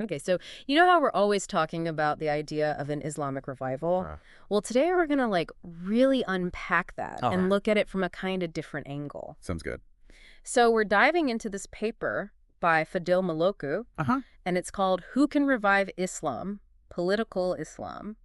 Okay, so you know how we're always talking about the idea of an Islamic revival? Well, today we're going to really unpack that All and right. look at it from a kind of different angle. Sounds good. So we're diving into this paper by Fadil Maloku, Uh-huh. and it's called Who Can Revive Islam? Political Islam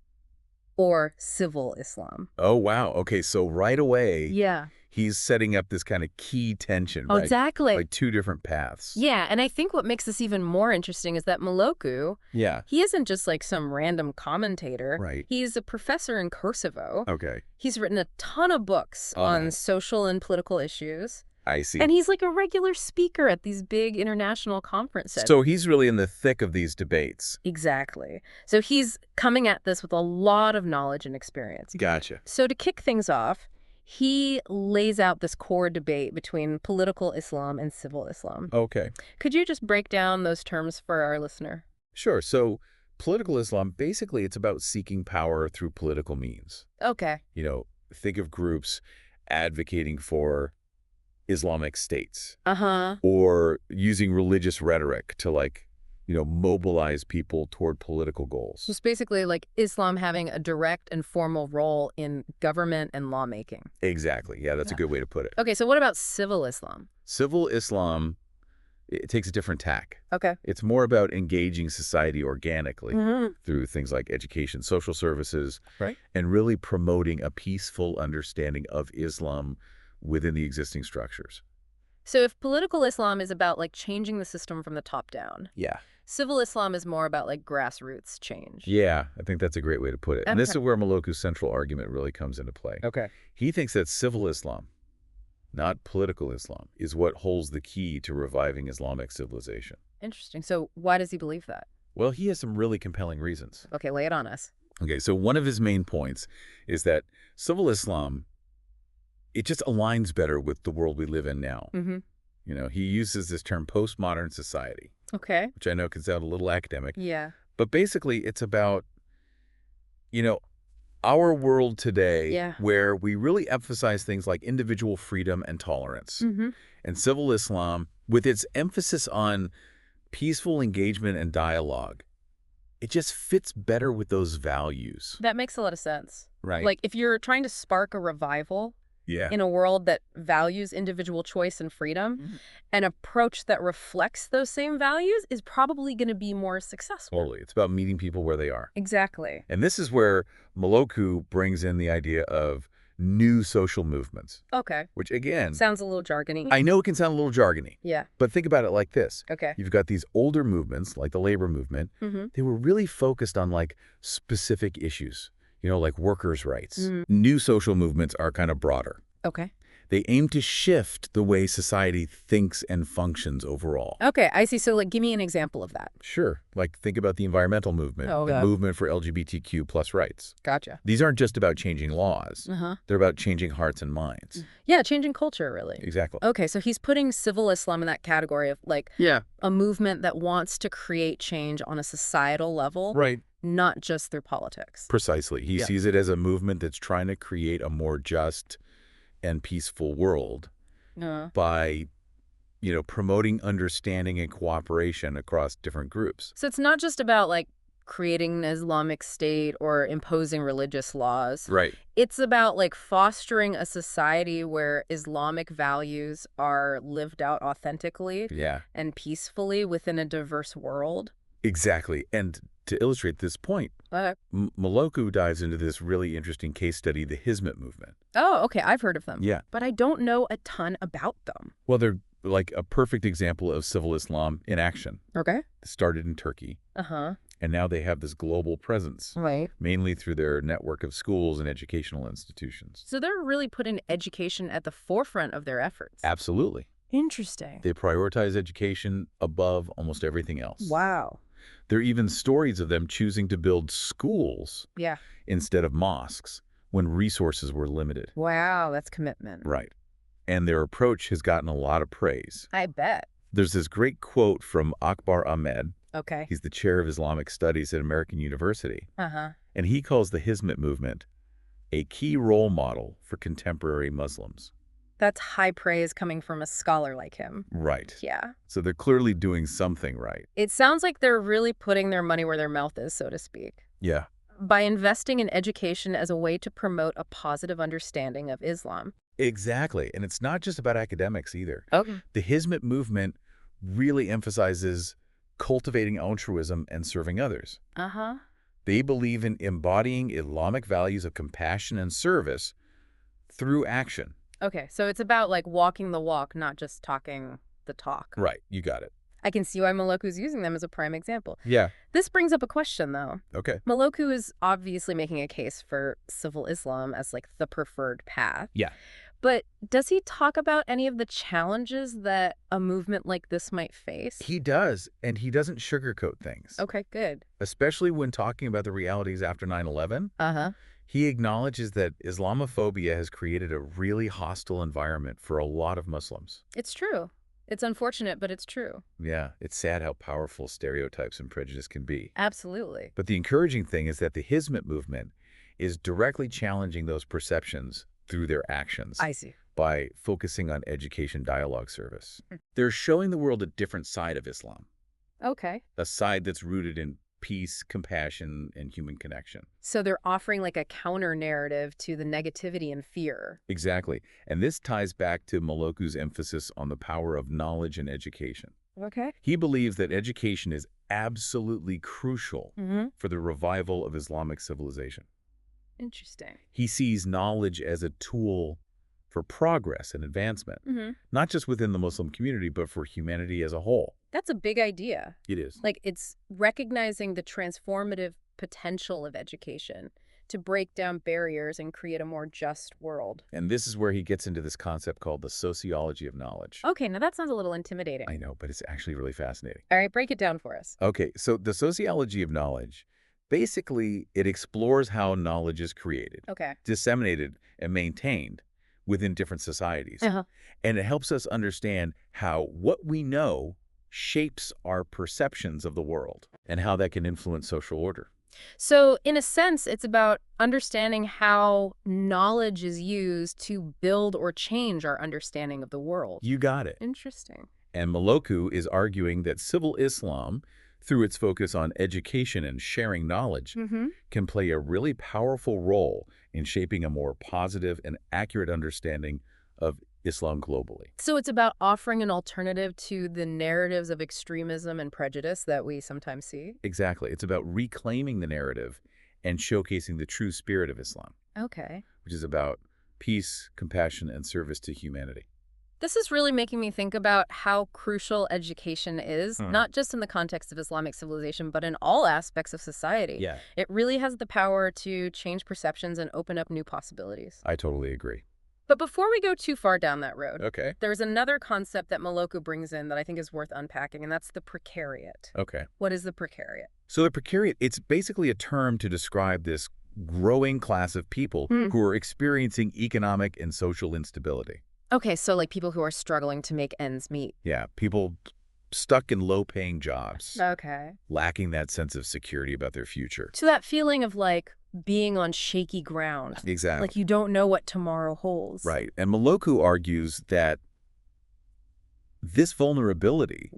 or Civil Islam? Oh, wow. Okay, so right away, Yeah. he's setting up this kind of key tension, Oh, right? exactly. Like two different paths. Yeah, and I think what makes this even more interesting is that Maloku, Yeah. he isn't just some random commentator. Right. He's a professor in Kosovo. Okay. He's written a ton of books On on it. social and political issues. I see. And he's a regular speaker at these big international conferences. So he's really in the thick of these debates. Exactly. So he's coming at this with a lot of knowledge and experience. Gotcha. So to kick things off, he lays out this core debate between political Islam and civil Islam. Okay. Could you just break down those terms for our listener? Sure. So political Islam, basically, it's about seeking power through political means. Okay. Think of groups advocating for Islamic states Uh-huh. or using religious rhetoric to mobilize people toward political goals. So it's basically Islam having a direct and formal role in government and lawmaking. Exactly. Yeah, that's a good way to put it. Okay, so what about civil Islam? Civil Islam, it takes a different tack. Okay. It's more about engaging society organically Mm-hmm. through things like education, social services, Right. and really promoting a peaceful understanding of Islam within the existing structures. So if political Islam is about changing the system from the top down, Yeah. civil Islam is more about grassroots change. Yeah, I think that's a great way to put it. And this Okay. is where Maloku's central argument really comes into play. Okay. He thinks that civil Islam, not political Islam, is what holds the key to reviving Islamic civilization. Interesting. So why does he believe that? Well, he has some really compelling reasons. Okay, lay it on us. Okay, so one of his main points is that civil Islam, it just aligns better with the world we live in now. Mm-hmm. He uses this term postmodern society, Okay. which I know can sound a little academic, Yeah. but basically it's about, our world today Yeah. where we really emphasize things like individual freedom and tolerance. Mm-hmm. And civil Islam, with its emphasis on peaceful engagement and dialogue, it just fits better with those values. That makes a lot of sense. Right. If you're trying to spark a revival Yeah. in a world that values individual choice and freedom, Mhm. an approach that reflects those same values is probably going to be more successful. Totally. It's about meeting people where they are. Exactly. And this is where Maloku brings in the idea of new social movements, Okay. which again, Sounds a little jargony. I know it can sound a little jargony, Yeah. but think about it like this. Okay. You've got these older movements, like the labor movement. Mm-hmm. They were really focused on specific issues, like workers' rights. Mm. New social movements are kind of broader. Okay. They aim to shift the way society thinks and functions overall. Okay, I see. So, give me an example of that. Sure. Think about the environmental movement, Oh, the yeah. movement for LGBTQ plus rights. Gotcha. These aren't just about changing laws. Uh-huh. They're about changing hearts and minds. Yeah, changing culture, really. Exactly. Okay, so he's putting civil Islam in that category of, Yeah. a movement that wants to create change on a societal level, Right. not just through politics. Precisely. He Yeah. sees it as a movement that's trying to create a more just and peaceful world by, promoting understanding and cooperation across different groups. So it's not just about, creating an Islamic state or imposing religious laws. Right. It's about, fostering a society where Islamic values are lived out authentically Yeah. and peacefully within a diverse world. Exactly. And to illustrate this point, Maloku dives into this really interesting case study, the Hizmet Movement. Oh, okay. I've heard of them. Yeah. But I don't know a ton about them. Well, they're like a perfect example of civil Islam in action. Okay. It started in Turkey, Uh-huh. and now they have this global presence, Right. mainly through their network of schools and educational institutions. So they're really putting education at the forefront of their efforts. Absolutely. Interesting. They prioritize education above almost everything else. Wow. There are even stories of them choosing to build schools Yeah. instead of mosques when resources were limited. Wow, that's commitment. Right. And their approach has gotten a lot of praise. I bet. There's this great quote from Akbar Ahmed. Okay. He's the chair of Islamic Studies at American University. Uh-huh. And he calls the Hizmet movement a key role model for contemporary Muslims. That's high praise coming from a scholar like him. Right. Yeah. So they're clearly doing something right. It sounds like they're really putting their money where their mouth is, so to speak, Yeah. by investing in education as a way to promote a positive understanding of Islam. Exactly. And it's not just about academics either. Okay. The Hizmet movement really emphasizes cultivating altruism and serving others. Uh-huh. They believe in embodying Islamic values of compassion and service through action. Okay, so it's about like walking the walk, not just talking the talk. Right. You got it. I can see why Maloku's using them as a prime example. Yeah. This brings up a question, though. Okay. Maloku is obviously making a case for civil Islam as like the preferred path. Yeah. But does he talk about any of the challenges that a movement like this might face? He does, and he doesn't sugarcoat things. Okay, good. Especially when talking about the realities after 9/11. Uh-huh. He acknowledges that Islamophobia has created a really hostile environment for a lot of Muslims. It's true. It's unfortunate, but it's true. Yeah, it's sad how powerful stereotypes and prejudice can be. Absolutely. But the encouraging thing is that the Hizmet movement is directly challenging those perceptions through their actions. I see. By focusing on education dialogue service. They're showing the world a different side of Islam, Okay. a side that's rooted in peace, compassion, and human connection. So they're offering like a counter narrative to the negativity and fear. Exactly. And this ties back to Maloku's emphasis on the power of knowledge and education. Okay. He believes that education is absolutely crucial for the revival of Islamic civilization. Interesting. He sees knowledge as a tool for progress and advancement, not just within the Muslim community, but for humanity as a whole. That's a big idea. It is. Like, it's recognizing the transformative potential of education to break down barriers and create a more just world. And this is where he gets into this concept called the sociology of knowledge. Okay, now that sounds a little intimidating. I know, but it's actually really fascinating. All right, break it down for us. Okay, so the sociology of knowledge, basically, it explores how knowledge is created, disseminated, and maintained within different societies. And it helps us understand how what we know shapes our perceptions of the world and how that can influence social order. So, in a sense, it's about understanding how knowledge is used to build or change our understanding of the world. You got it. Interesting. And Maloku is arguing that civil Islam, through its focus on education and sharing knowledge, can play a really powerful role in shaping a more positive and accurate understanding of Islam globally. So it's about offering an alternative to the narratives of extremism and prejudice that we sometimes see? Exactly. It's about reclaiming the narrative and showcasing the true spirit of Islam. Okay. Which is about peace, compassion, and service to humanity. This is really making me think about how crucial education is, not just in the context of Islamic civilization, but in all aspects of society. Yeah. It really has the power to change perceptions and open up new possibilities. I totally agree. But before we go too far down that road, Okay. there's another concept that Maloku brings in that I think is worth unpacking, and that's the precariat. Okay. What is the precariat? So the precariat, it's basically a term to describe this growing class of people who are experiencing economic and social instability. Okay, so like people who are struggling to make ends meet. Yeah, people stuck in low-paying jobs. Okay. Lacking that sense of security about their future. So that feeling of like being on shaky ground. Exactly. Like you don't know what tomorrow holds. Right. And Maloku argues that this vulnerability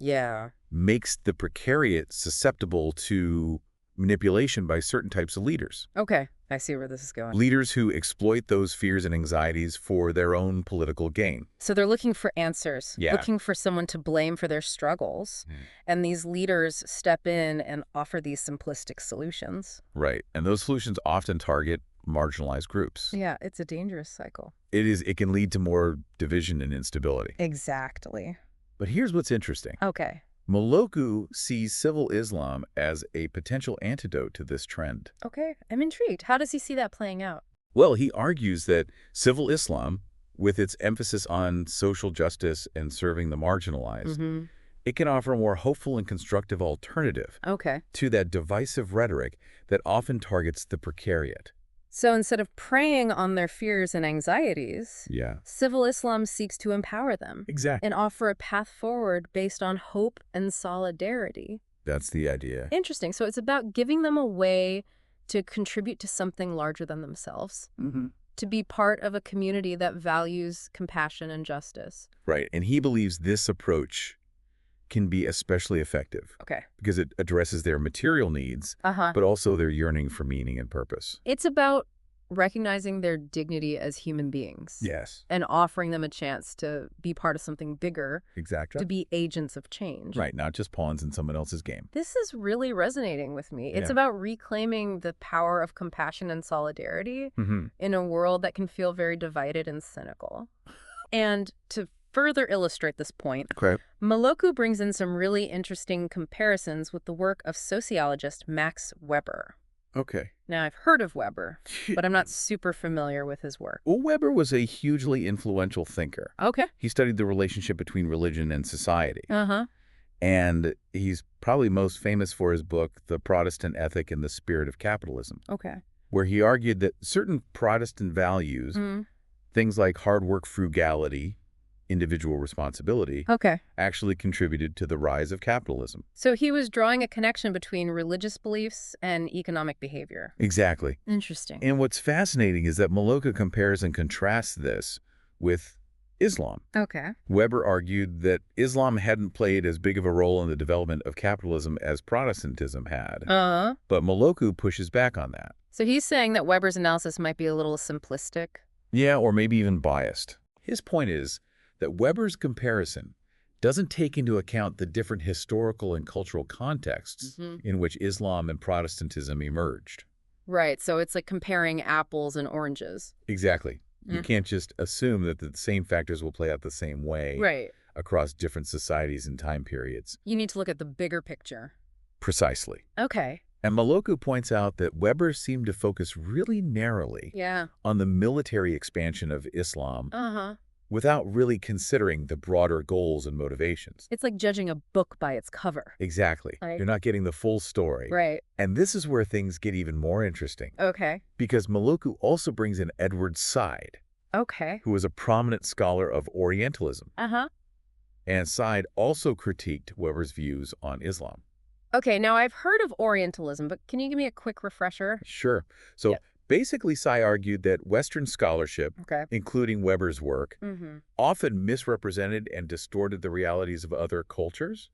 makes the precariat susceptible to manipulation by certain types of leaders. Okay, I see where this is going. Leaders who exploit those fears and anxieties for their own political gain. So they're looking for answers, looking for someone to blame for their struggles. And these leaders step in and offer these simplistic solutions. Right. And those solutions often target marginalized groups. Yeah, it's a dangerous cycle. It can lead to more division and instability. Exactly. But here's what's interesting. Okay. Maloku sees civil Islam as a potential antidote to this trend. Okay, I'm intrigued. How does he see that playing out? Well, he argues that civil Islam, with its emphasis on social justice and serving the marginalized, it can offer a more hopeful and constructive alternative to that divisive rhetoric that often targets the precariat. So instead of preying on their fears and anxieties, civil Islam seeks to empower them. Exactly. And offer a path forward based on hope and solidarity. That's the idea. Interesting. So it's about giving them a way to contribute to something larger than themselves. to be part of a community that values compassion and justice. Right. And he believes this approach can be especially effective. Okay. Because it addresses their material needs, but also their yearning for meaning and purpose. It's about recognizing their dignity as human beings. Yes. And offering them a chance to be part of something bigger. Exactly. To be agents of change. Right, not just pawns in someone else's game. This is really resonating with me. It's about reclaiming the power of compassion and solidarity in a world that can feel very divided and cynical. And to further illustrate this point, Maloku brings in some really interesting comparisons with the work of sociologist Max Weber. Okay. Now, I've heard of Weber, but I'm not super familiar with his work. Well, Weber was a hugely influential thinker. Okay. He studied the relationship between religion and society. And he's probably most famous for his book, The Protestant Ethic and the Spirit of Capitalism. Okay. Where he argued that certain Protestant values, things like hard work, frugality, individual responsibility, actually contributed to the rise of capitalism. So he was drawing a connection between religious beliefs and economic behavior. Exactly. Interesting. And what's fascinating is that Maloku compares and contrasts this with Islam. Okay. Weber argued that Islam hadn't played as big of a role in the development of capitalism as Protestantism had. But Maloku pushes back on that. So he's saying that Weber's analysis might be a little simplistic? Yeah, or maybe even biased. His point is that Weber's comparison doesn't take into account the different historical and cultural contexts in which Islam and Protestantism emerged. Right, so it's like comparing apples and oranges. Exactly. You can't just assume that the same factors will play out the same way across different societies and time periods. You need to look at the bigger picture. Precisely. Okay. And Maloku points out that Weber seemed to focus really narrowly on the military expansion of Islam without really considering the broader goals and motivations. It's like judging a book by its cover. Exactly. You're not getting the full story. Right. And this is where things get even more interesting. Okay. Because Maloku also brings in Edward Said, who was a prominent scholar of Orientalism. And Said also critiqued Weber's views on Islam. Okay, now I've heard of Orientalism, but can you give me a quick refresher? Sure. So basically, Said argued that Western scholarship, including Weber's work, often misrepresented and distorted the realities of other cultures,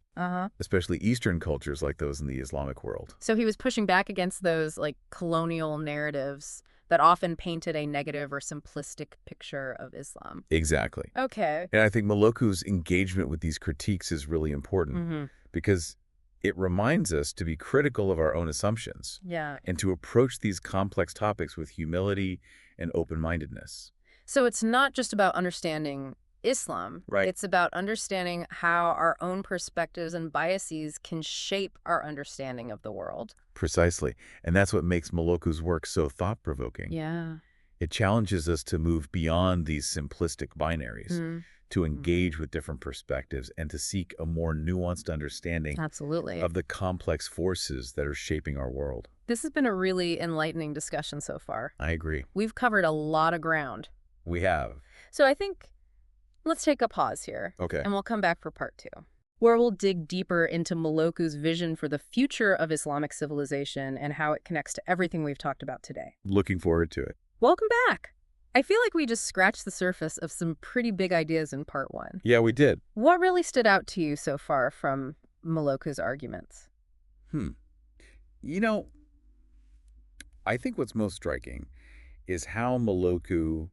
especially Eastern cultures like those in the Islamic world. So he was pushing back against those like colonial narratives that often painted a negative or simplistic picture of Islam. Exactly. Okay. And I think Maloku's engagement with these critiques is really important because it reminds us to be critical of our own assumptions and to approach these complex topics with humility and open-mindedness. So it's not just about understanding Islam. Right. It's about understanding how our own perspectives and biases can shape our understanding of the world. Precisely. And that's what makes Maloku's work so thought-provoking. Yeah. It challenges us to move beyond these simplistic binaries, to engage with different perspectives and to seek a more nuanced understanding of the complex forces that are shaping our world. This has been a really enlightening discussion so far. I agree. We've covered a lot of ground. We have. So I think let's take a pause here. Okay. And we'll come back for part 2, where we'll dig deeper into Maloku's vision for the future of Islamic civilization and how it connects to everything we've talked about today. Looking forward to it. Welcome back. I feel like we just scratched the surface of some pretty big ideas in part 1. Yeah, we did. What really stood out to you so far from Maloku's arguments? You know, I think what's most striking is how Maloku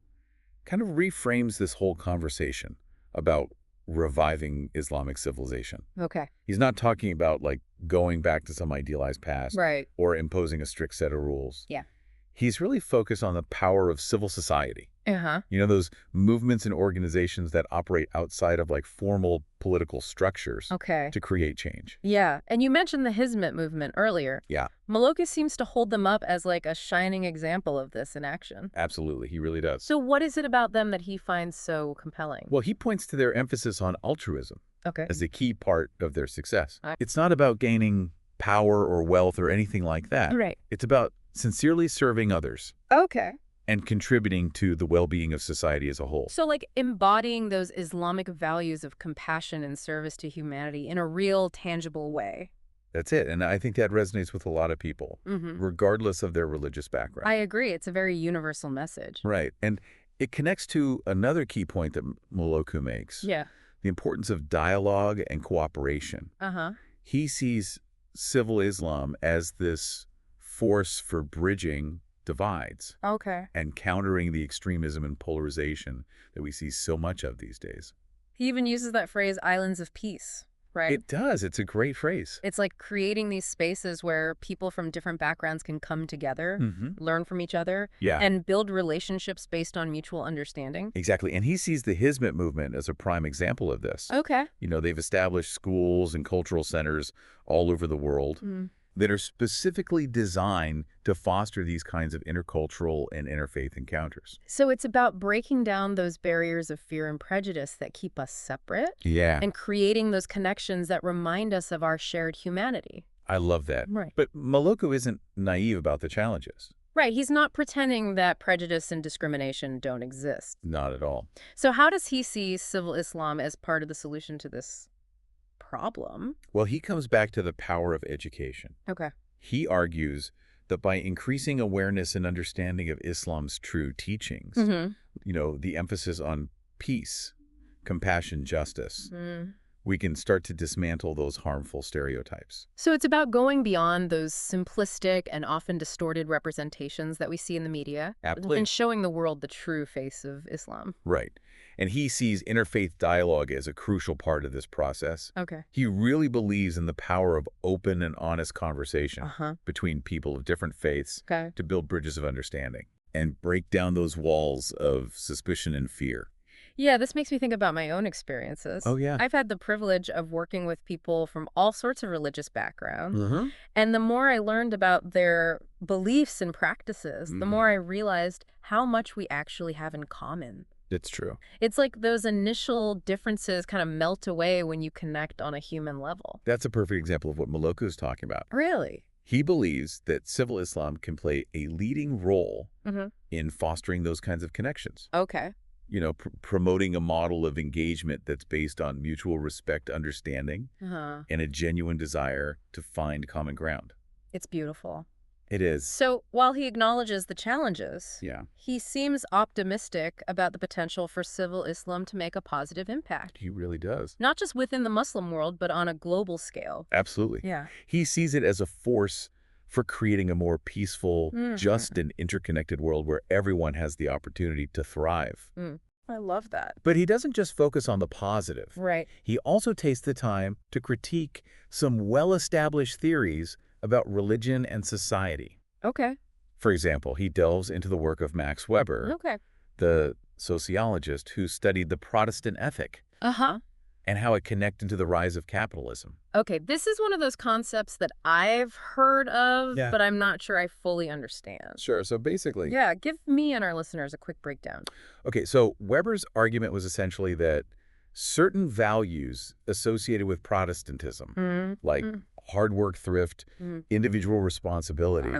kind of reframes this whole conversation about reviving Islamic civilization. Okay. He's not talking about like going back to some idealized past or imposing a strict set of rules. Yeah. He's really focused on the power of civil society. You know, those movements and organizations that operate outside of like formal political structures to create change. Yeah. And you mentioned the Hizmet movement earlier. Yeah. Maloku seems to hold them up as like a shining example of this in action. Absolutely. He really does. So what is it about them that he finds so compelling? Well, he points to their emphasis on altruism as a key part of their success. It's not about gaining power or wealth or anything like that. Right. It's about sincerely serving others. Okay. And contributing to the well-being of society as a whole. So like embodying those Islamic values of compassion and service to humanity in a real, tangible way. That's it. And I think that resonates with a lot of people, regardless of their religious background. I agree. It's a very universal message. Right. And it connects to another key point that Maloku makes. Yeah. The importance of dialogue and cooperation. He sees civil Islam as this force for bridging divides. And countering the extremism and polarization that we see so much of these days. He even uses that phrase, islands of peace, right? It does. It's a great phrase. It's like creating these spaces where people from different backgrounds can come together, learn from each other, and build relationships based on mutual understanding. Exactly. And he sees the Hizmet movement as a prime example of this. You know, they've established schools and cultural centers all over the world that are specifically designed to foster these kinds of intercultural and interfaith encounters. So it's about breaking down those barriers of fear and prejudice that keep us separate. And creating those connections that remind us of our shared humanity. I love that. Right. But Maloku isn't naive about the challenges. Right. He's not pretending that prejudice and discrimination don't exist. Not at all. So how does he see civil Islam as part of the solution to this problem? Well, he comes back to the power of education. He argues that by increasing awareness and understanding of Islam's true teachings, you know, the emphasis on peace, compassion, justice, we can start to dismantle those harmful stereotypes. So it's about going beyond those simplistic and often distorted representations that we see in the media. Absolutely. And showing the world the true face of Islam. Right. And he sees interfaith dialogue as a crucial part of this process. Okay. He really believes in the power of open and honest conversation between people of different faiths to build bridges of understanding and break down those walls of suspicion and fear. Yeah, this makes me think about my own experiences. Oh, yeah. I've had the privilege of working with people from all sorts of religious backgrounds. And the more I learned about their beliefs and practices, the more I realized how much we actually have in common. It's true. It's like those initial differences kind of melt away when you connect on a human level. That's a perfect example of what Maloku is talking about. Really? He believes that civil Islam can play a leading role in fostering those kinds of connections. Okay. You know, promoting a model of engagement that's based on mutual respect, understanding, and a genuine desire to find common ground. It's beautiful. It is. So while he acknowledges the challenges, he seems optimistic about the potential for civil Islam to make a positive impact. He really does. Not just within the Muslim world, but on a global scale. Absolutely. Yeah. He sees it as a force for creating a more peaceful, just and interconnected world where everyone has the opportunity to thrive. I love that. But he doesn't just focus on the positive. Right. He also takes the time to critique some well-established theories about religion and society. Okay. For example, he delves into the work of Max Weber, the sociologist who studied the Protestant ethic. And how it connected to the rise of capitalism. Okay, this is one of those concepts that I've heard of, but I'm not sure I fully understand. Sure, so basically... Yeah, give me and our listeners a quick breakdown. Okay, so Weber's argument was essentially that certain values associated with Protestantism, like hard work, thrift, individual responsibility,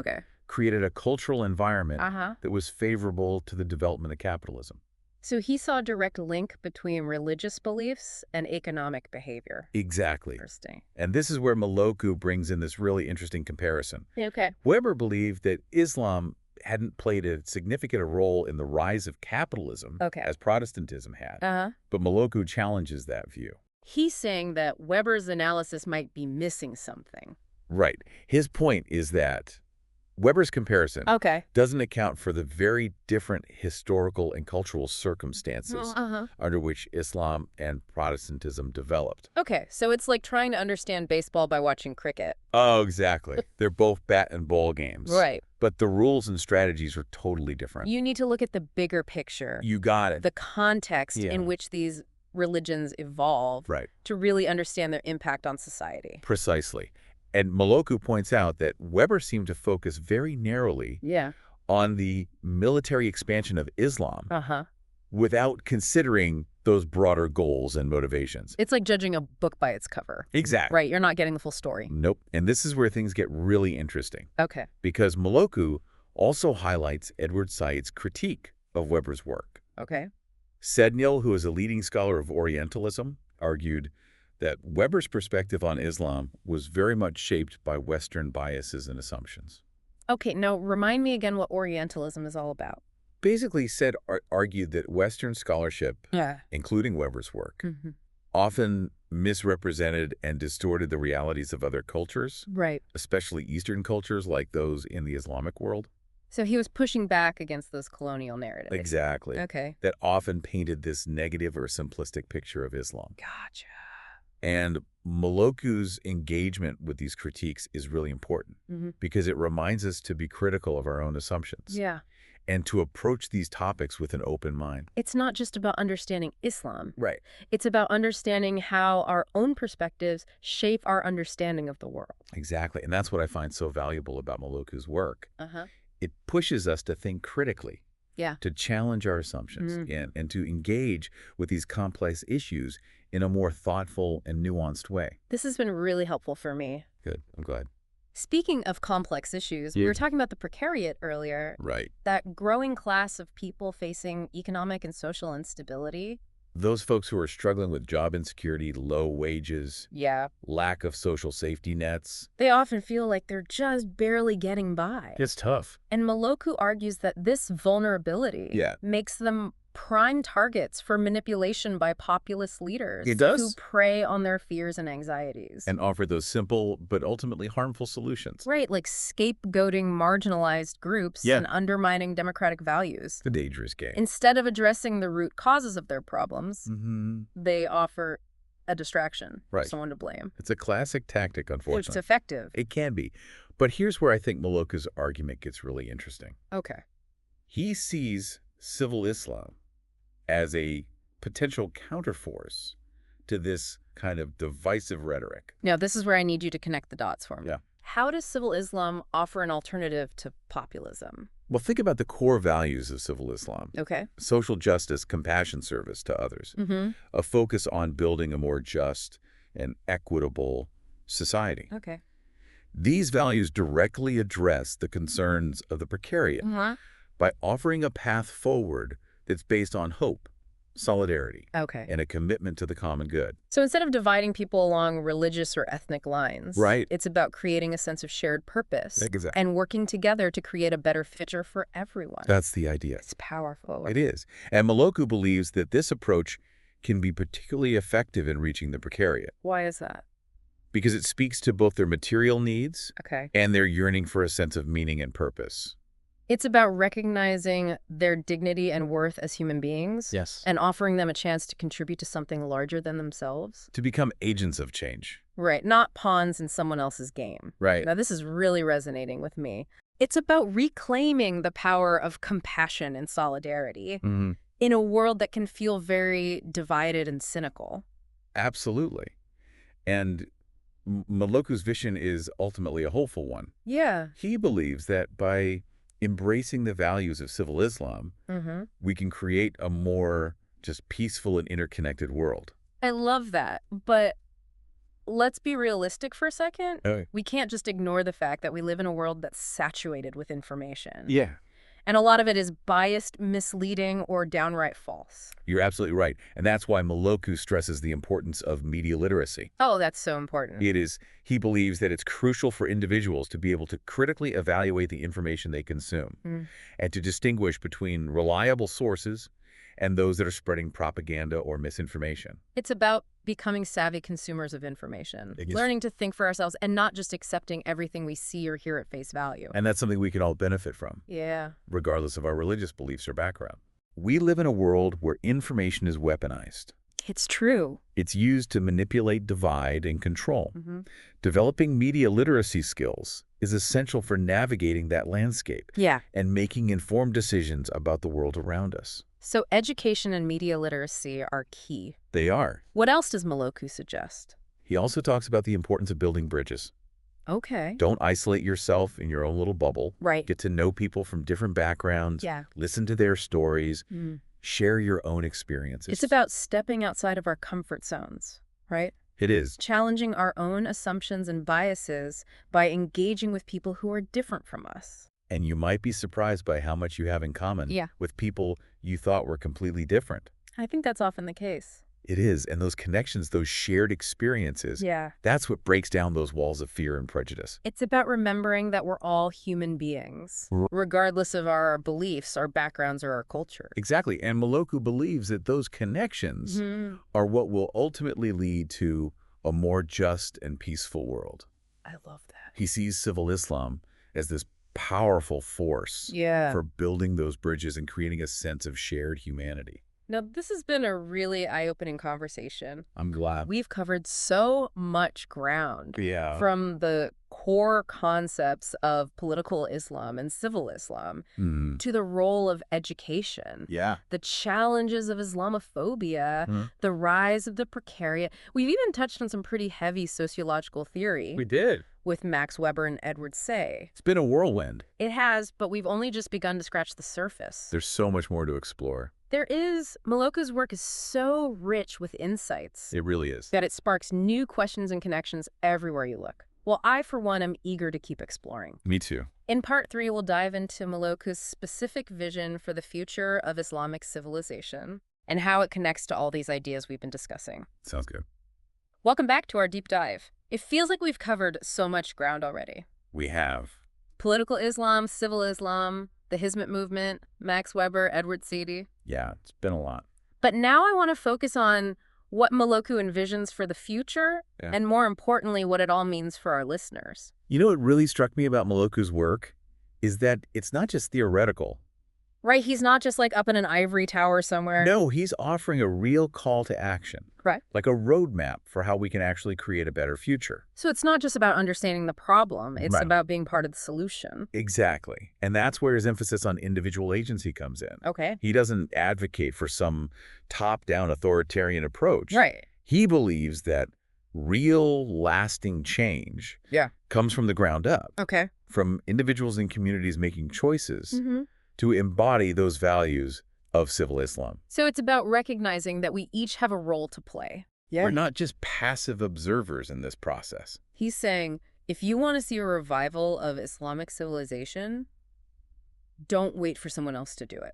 created a cultural environment that was favorable to the development of capitalism. So he saw a direct link between religious beliefs and economic behavior. Exactly. Interesting. And this is where Maloku brings in this really interesting comparison. Okay. Weber believed that Islam hadn't played a significant role in the rise of capitalism as Protestantism had. But Maloku challenges that view. He's saying that Weber's analysis might be missing something. Right. His point is that Weber's comparison doesn't account for the very different historical and cultural circumstances under which Islam and Protestantism developed. Okay, so it's like trying to understand baseball by watching cricket. Oh, exactly. They're both bat and ball games. Right. But the rules and strategies are totally different. You need to look at the bigger picture. You got it. The context in which these religions evolved to really understand their impact on society. Precisely. And Maloku points out that Weber seemed to focus very narrowly on the military expansion of Islam without considering those broader goals and motivations. It's like judging a book by its cover. Exactly. Right, you're not getting the full story. Nope. And this is where things get really interesting. Okay. Because Maloku also highlights Edward Said's critique of Weber's work. Okay. Sednil, who is a leading scholar of Orientalism, argued that Weber's perspective on Islam was very much shaped by Western biases and assumptions. Okay, now remind me again what Orientalism is all about. Basically argued that Western scholarship, including Weber's work, often misrepresented and distorted the realities of other cultures, right? Especially Eastern cultures like those in the Islamic world. So he was pushing back against those colonial narratives. Exactly. Okay. That often painted this negative or simplistic picture of Islam. Gotcha. And Maloku's engagement with these critiques is really important because it reminds us to be critical of our own assumptions. Yeah. And to approach these topics with an open mind. It's not just about understanding Islam. Right. It's about understanding how our own perspectives shape our understanding of the world. Exactly. And that's what I find so valuable about Maloku's work. It pushes us to think critically, to challenge our assumptions, and to engage with these complex issues in a more thoughtful and nuanced way. This has been really helpful for me. Good. I'm glad. Speaking of complex issues, we were talking about the precariat earlier. Right. That growing class of people facing economic and social instability. Those folks who are struggling with job insecurity, low wages, lack of social safety nets. They often feel like they're just barely getting by. It's tough. And Maloku argues that this vulnerability makes them prime targets for manipulation by populist leaders who prey on their fears and anxieties. And offer those simple but ultimately harmful solutions. Right, like scapegoating marginalized groups and undermining democratic values. It's a dangerous game. Instead of addressing the root causes of their problems, they offer a distraction, someone to blame. It's a classic tactic, unfortunately. It's effective. It can be. But here's where I think Maloku's argument gets really interesting. Okay. He sees civil Islam as a potential counterforce to this kind of divisive rhetoric. Now, this is where I need you to connect the dots for me. Yeah. How does civil Islam offer an alternative to populism? Well, think about the core values of civil Islam. Okay. Social justice, compassion, service to others. A focus on building a more just and equitable society. Okay. These values directly address the concerns of the precariat by offering a path forward that's based on hope, solidarity, and a commitment to the common good. So instead of dividing people along religious or ethnic lines, it's about creating a sense of shared purpose and working together to create a better future for everyone. That's the idea. It's powerful. It is. And Maloku believes that this approach can be particularly effective in reaching the precariat. Why is that? Because it speaks to both their material needs and their yearning for a sense of meaning and purpose. It's about recognizing their dignity and worth as human beings and offering them a chance to contribute to something larger than themselves. To become agents of change. Right, not pawns in someone else's game. Right. Now, this is really resonating with me. It's about reclaiming the power of compassion and solidarity in a world that can feel very divided and cynical. Absolutely. And Maloku's vision is ultimately a hopeful one. Yeah. He believes that by embracing the values of civil Islam, we can create a more just peaceful and interconnected world. I love that. But let's be realistic for a second. We can't just ignore the fact that we live in a world that's saturated with information. Yeah. And a lot of it is biased, misleading, or downright false. You're absolutely right. And that's why Maloku stresses the importance of media literacy. Oh, that's so important. He believes that it's crucial for individuals to be able to critically evaluate the information they consume and to distinguish between reliable sources and those that are spreading propaganda or misinformation. It's about becoming savvy consumers of information, learning to think for ourselves and not just accepting everything we see or hear at face value. And that's something we can all benefit from, regardless of our religious beliefs or background. We live in a world where information is weaponized. It's true. It's used to manipulate, divide, and control. Developing media literacy skills is essential for navigating that landscape and making informed decisions about the world around us. So education and media literacy are key. They are. What else does Maloku suggest? He also talks about the importance of building bridges. Okay. Don't isolate yourself in your own little bubble. Right. Get to know people from different backgrounds. Listen to their stories. Share your own experiences. It's about stepping outside of our comfort zones, right? It is. Challenging our own assumptions and biases by engaging with people who are different from us. And you might be surprised by how much you have in common with people you thought were completely different. I think that's often the case. It is. And those connections, those shared experiences, that's what breaks down those walls of fear and prejudice. It's about remembering that we're all human beings, regardless of our beliefs, our backgrounds, or our culture. Exactly. And Maloku believes that those connections are what will ultimately lead to a more just and peaceful world. I love that. He sees civil Islam as this powerful force for building those bridges and creating a sense of shared humanity. Now, this has been a really eye-opening conversation. I'm glad. We've covered so much ground. From the core concepts of political Islam and civil Islam to the role of education, the challenges of Islamophobia, the rise of the precariat. We've even touched on some pretty heavy sociological theory. We did. With Max Weber and Edward Say. It's been a whirlwind. It has, but we've only just begun to scratch the surface. There's so much more to explore. There is. Maloku's work is so rich with insights. It really is. That it sparks new questions and connections everywhere you look. Well, I, for one, am eager to keep exploring. Me too. In part 3, we'll dive into Maloku's specific vision for the future of Islamic civilization and how it connects to all these ideas we've been discussing. Sounds good. Welcome back to our deep dive. It feels like we've covered so much ground already. We have. Political Islam, civil Islam, the Hizmet Movement, Max Weber, Edward Said. Yeah, it's been a lot. But now I want to focus on what Maloku envisions for the future, and more importantly, what it all means for our listeners. You know what really struck me about Maloku's work is that it's not just theoretical. Right, he's not just like up in an ivory tower somewhere. No, he's offering a real call to action. Right. Like a roadmap for how we can actually create a better future. So it's not just about understanding the problem, it's about being part of the solution. Exactly. And that's where his emphasis on individual agency comes in. Okay. He doesn't advocate for some top-down authoritarian approach. Right. He believes that real lasting change comes from the ground up. Okay. From individuals and communities making choices to embody those values of civil Islam. So it's about recognizing that we each have a role to play. We're not just passive observers in this process. He's saying, if you want to see a revival of Islamic civilization, don't wait for someone else to do it.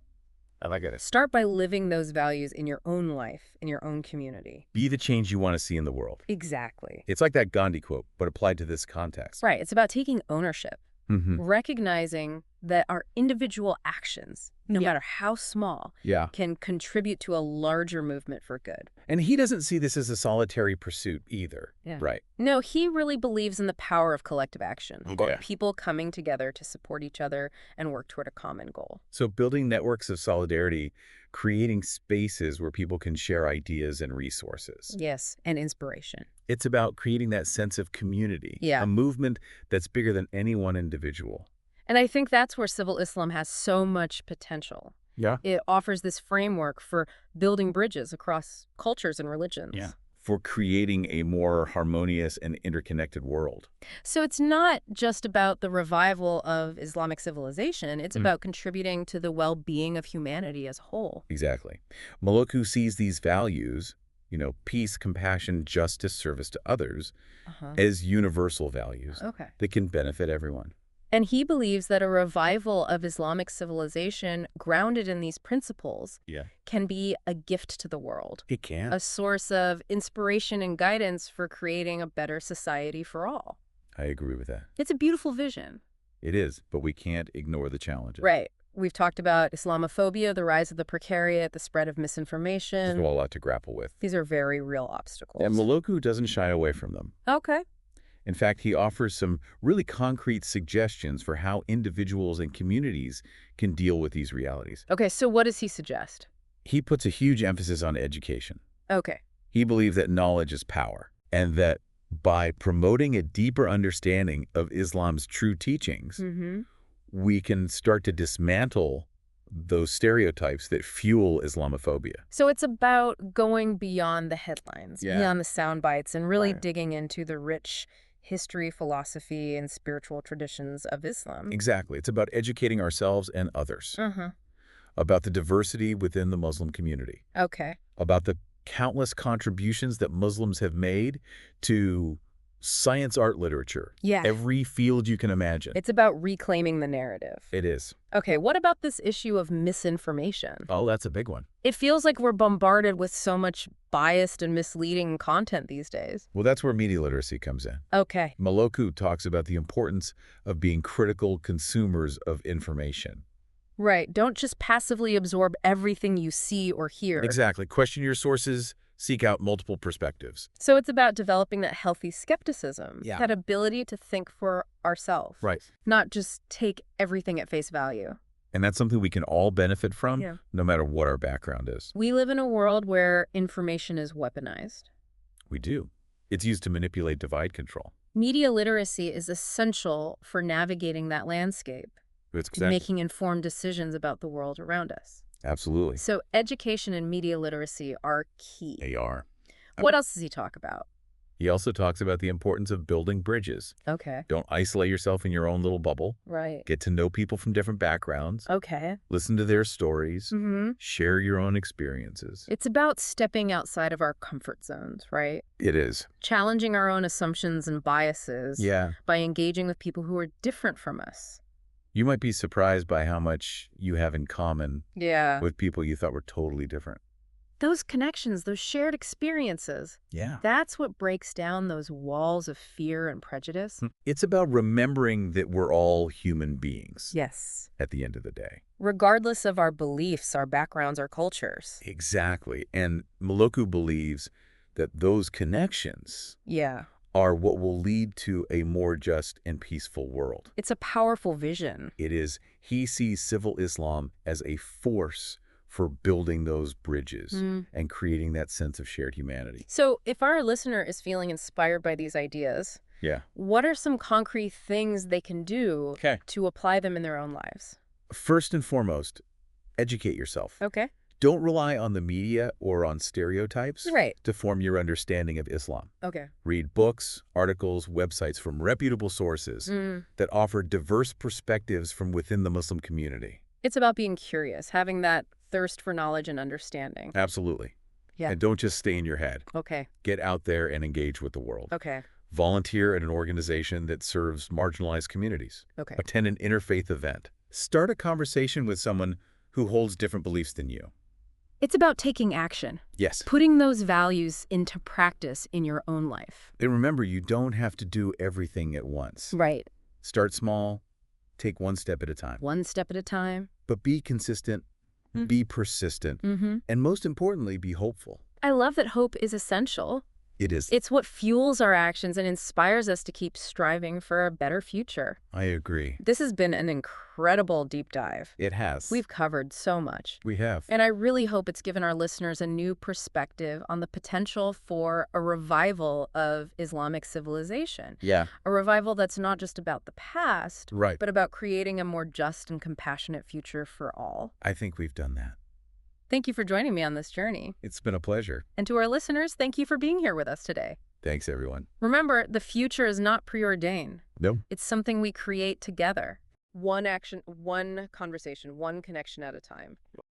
I like it. Start by living those values in your own life, in your own community. Be the change you want to see in the world. Exactly. It's like that Gandhi quote, but applied to this context. Right. It's about taking ownership. Recognizing that our individual actions, no matter how small, can contribute to a larger movement for good. And he doesn't see this as a solitary pursuit either, right? No, he really believes in the power of collective action, people coming together to support each other and work toward a common goal. So building networks of solidarity, creating spaces where people can share ideas and resources. Yes, and inspiration. It's about creating that sense of community, a movement that's bigger than any one individual. And I think that's where civil Islam has so much potential. It offers this framework for building bridges across cultures and religions. For creating a more harmonious and interconnected world. So it's not just about the revival of Islamic civilization, it's about contributing to the well-being of humanity as a whole. Exactly. Maloku sees these values, peace, compassion, justice, service to others, as universal values that can benefit everyone. And he believes that a revival of Islamic civilization grounded in these principles can be a gift to the world. It can. A source of inspiration and guidance for creating a better society for all. I agree with that. It's a beautiful vision. It is, but we can't ignore the challenges. Right. We've talked about Islamophobia, the rise of the precariat, the spread of misinformation. There's a lot to grapple with. These are very real obstacles. And Maloku doesn't shy away from them. Okay. In fact, he offers some really concrete suggestions for how individuals and communities can deal with these realities. Okay, so what does he suggest? He puts a huge emphasis on education. Okay. He believes that knowledge is power, and that by promoting a deeper understanding of Islam's true teachings, we can start to dismantle those stereotypes that fuel Islamophobia. So it's about going beyond the headlines, beyond the sound bites, and really digging into the rich history, philosophy, and spiritual traditions of Islam. Exactly. It's about educating ourselves and others. About the diversity within the Muslim community. Okay. About the countless contributions that Muslims have made to Science, art, literature. Yeah. Every field you can imagine. It's about reclaiming the narrative. It is. Okay, what about this issue of misinformation? Oh, that's a big one. It feels like we're bombarded with so much biased and misleading content these days. Well, that's where media literacy comes in. Okay. Maloku talks about the importance of being critical consumers of information. Right. Don't just passively absorb everything you see or hear. Exactly. Question your sources. Seek out multiple perspectives. So it's about developing that healthy skepticism, Yeah. that ability to think for ourselves. Right. Not just take everything at face value. And that's something we can all benefit from, Yeah. no matter what our background is. We live in a world where information is weaponized. We do. It's used to manipulate divide control. Media literacy is essential for navigating that landscape, It's and making informed decisions about the world around us. Absolutely. So education and media literacy are key. They are. What else does he talk about? He also talks about the importance of building bridges. Okay. Don't isolate yourself in your own little bubble. Right. Get to know people from different backgrounds. Okay. Listen to their stories. Mm-hmm. Share your own experiences. It's about stepping outside of our comfort zones, right? It is. Challenging our own assumptions and biases. Yeah. By engaging with people who are different from us. You might be surprised by how much you have in common with people you thought were totally different. Those connections, those shared experiences. Yeah. That's what breaks down those walls of fear and prejudice. It's about remembering that we're all human beings. Yes. At the end of the day. Regardless of our beliefs, our backgrounds, our cultures. Exactly. And Maloku believes that those connections are what will lead to a more just and peaceful world. It's a powerful vision. It is. He sees civil Islam as a force for building those bridges and creating that sense of shared humanity. So if our listener is feeling inspired by these ideas, what are some concrete things they can do to apply them in their own lives? First and foremost, educate yourself. Okay. Don't rely on the media or on stereotypes to form your understanding of Islam. Okay. Read books, articles, websites from reputable sources that offer diverse perspectives from within the Muslim community. It's about being curious, having that thirst for knowledge and understanding. Absolutely. Yeah. And don't just stay in your head. Okay. Get out there and engage with the world. Okay. Volunteer at an organization that serves marginalized communities. Okay. Attend an interfaith event. Start a conversation with someone who holds different beliefs than you. It's about taking action. Yes. Putting those values into practice in your own life. And remember, you don't have to do everything at once. Right. Start small. Take one step at a time. One step at a time. But be consistent. Be persistent. And most importantly, be hopeful. I love that hope is essential. It is. It's what fuels our actions and inspires us to keep striving for a better future. I agree. This has been an incredible deep dive. It has. We've covered so much. We have. And I really hope it's given our listeners a new perspective on the potential for a revival of Islamic civilization. Yeah. A revival that's not just about the past, Right. but about creating a more just and compassionate future for all. I think we've done that. Thank you for joining me on this journey. It's been a pleasure. And to our listeners, thank you for being here with us today. Thanks, everyone. Remember, the future is not preordained. No. It's something we create together. One action, one conversation, one connection at a time.